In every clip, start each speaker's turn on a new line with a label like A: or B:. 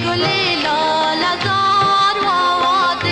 A: گل لال زار و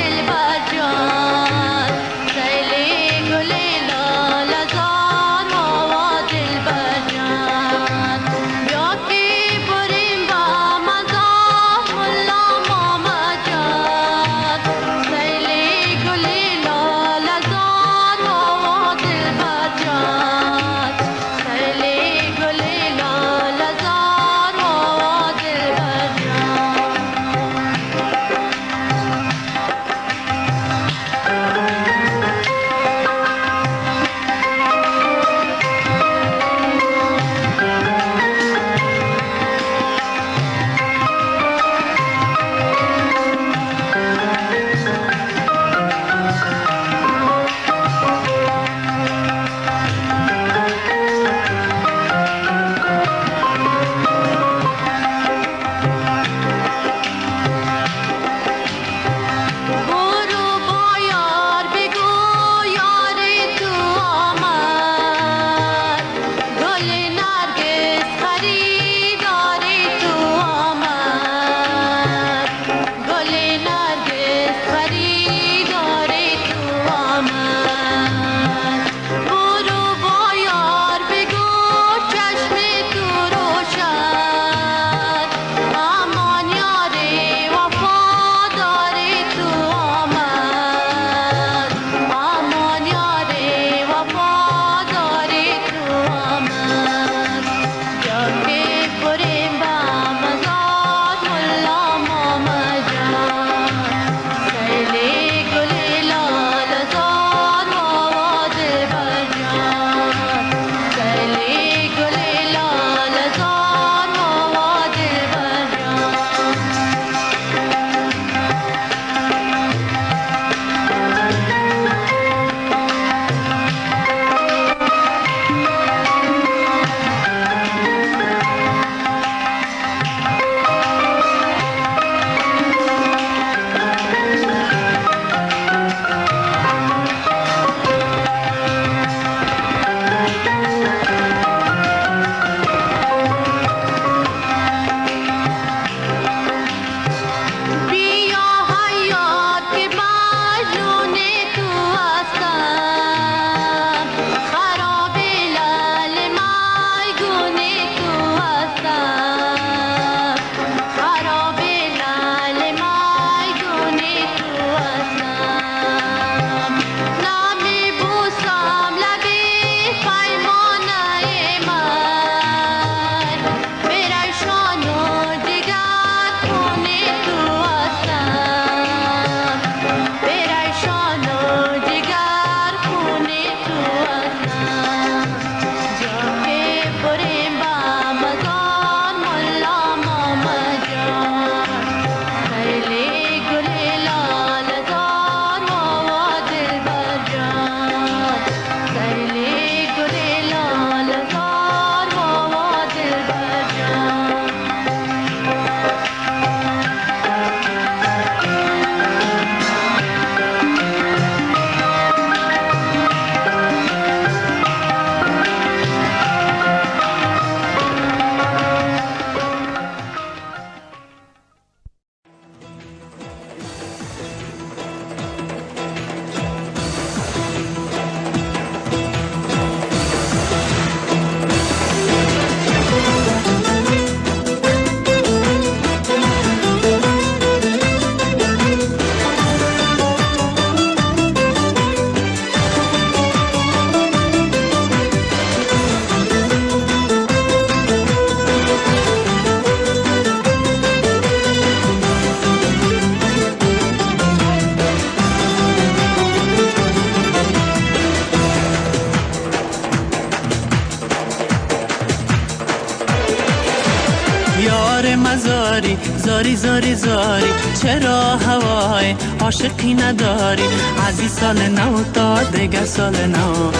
A: زاری زاری زاری چرا هوای عاشقی نداری؟ از این سال نو تا دیگه سال نو،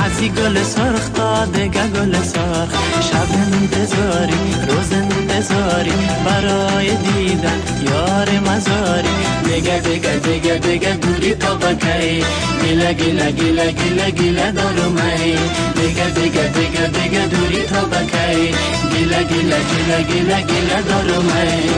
A: از این گل سرخ تا دیگه گل سرخ، شب انتظاری روز انتظاری برای دیدن یار مزاری. دیگه دیگه دیگه دیگه دوری تا بکی، گیله گیله گیله گیله گیله دارم ای. دیگه دیگه دیگه دیگه دوری تا بکی، گیله گیله گیله گیله گیله دارم ای.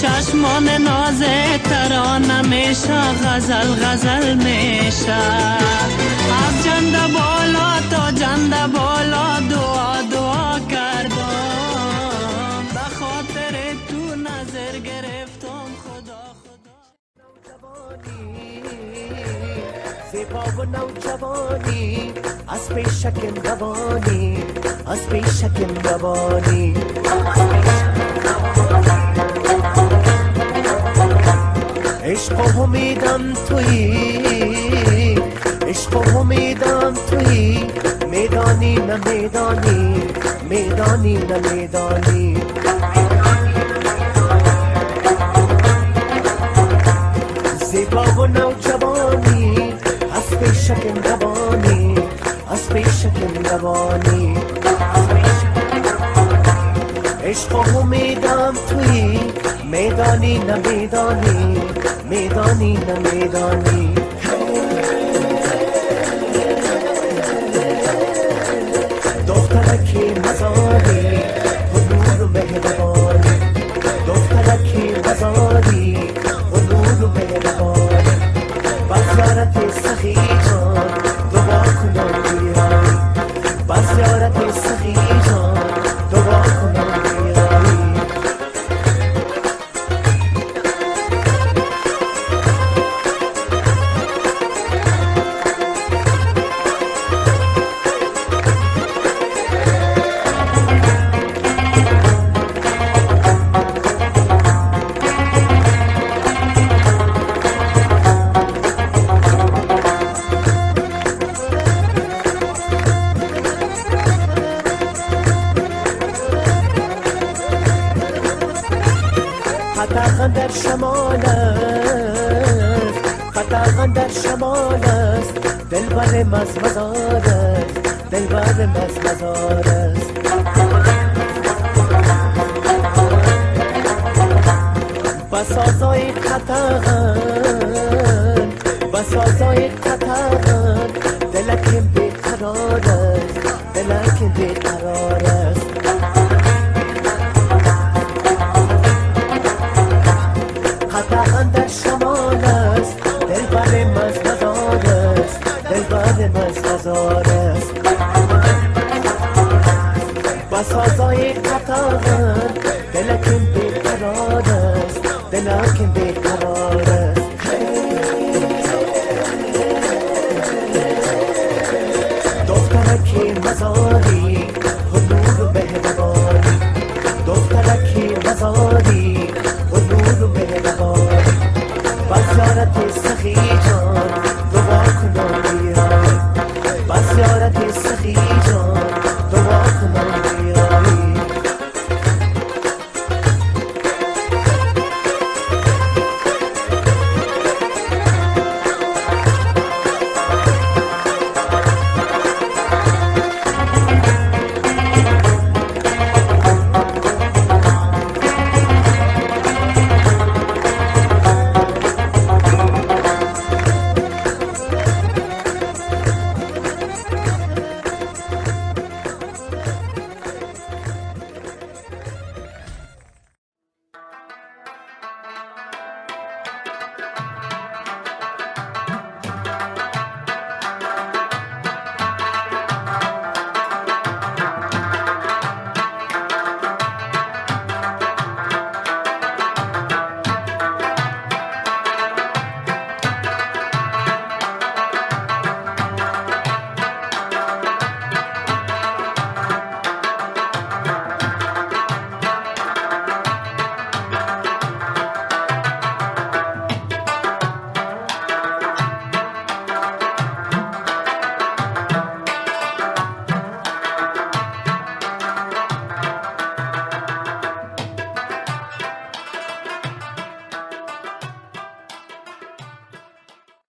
A: چشمان ناز ترانه میشه، غزل غزل میشه. از جنده بالا تا جنده بالا دعا دعا کردم، به خاطر تو نظر گرفتم خدا خدا.
B: زیبا و نوجوانی از پیشکم دوانی، از پیشکم دوانی. عشق و امیدم تویی، عشق و امیدم تویی، میدانی نه میدانی، میدانی نه میدانی. زیبا و نوجوانی از پیشکم دوانی، از پیشکم دوانی. عشق و امیدم تویی، میدانی نه میدانی، میدانی نه میدانی. دخترکی مزاری حضور و مهربانی، دخترکی مزاری حضور و مهربانی. بزیارت سخی جان دعا کنم بیایی، بزیارت سخی جان دعا کنم بیایی. قطعاً در شمال است، قطعاً در شمال است، دلبر مزمزار است، دلبر مزمزار است. بسازای قطعاً، بسازای قطعاً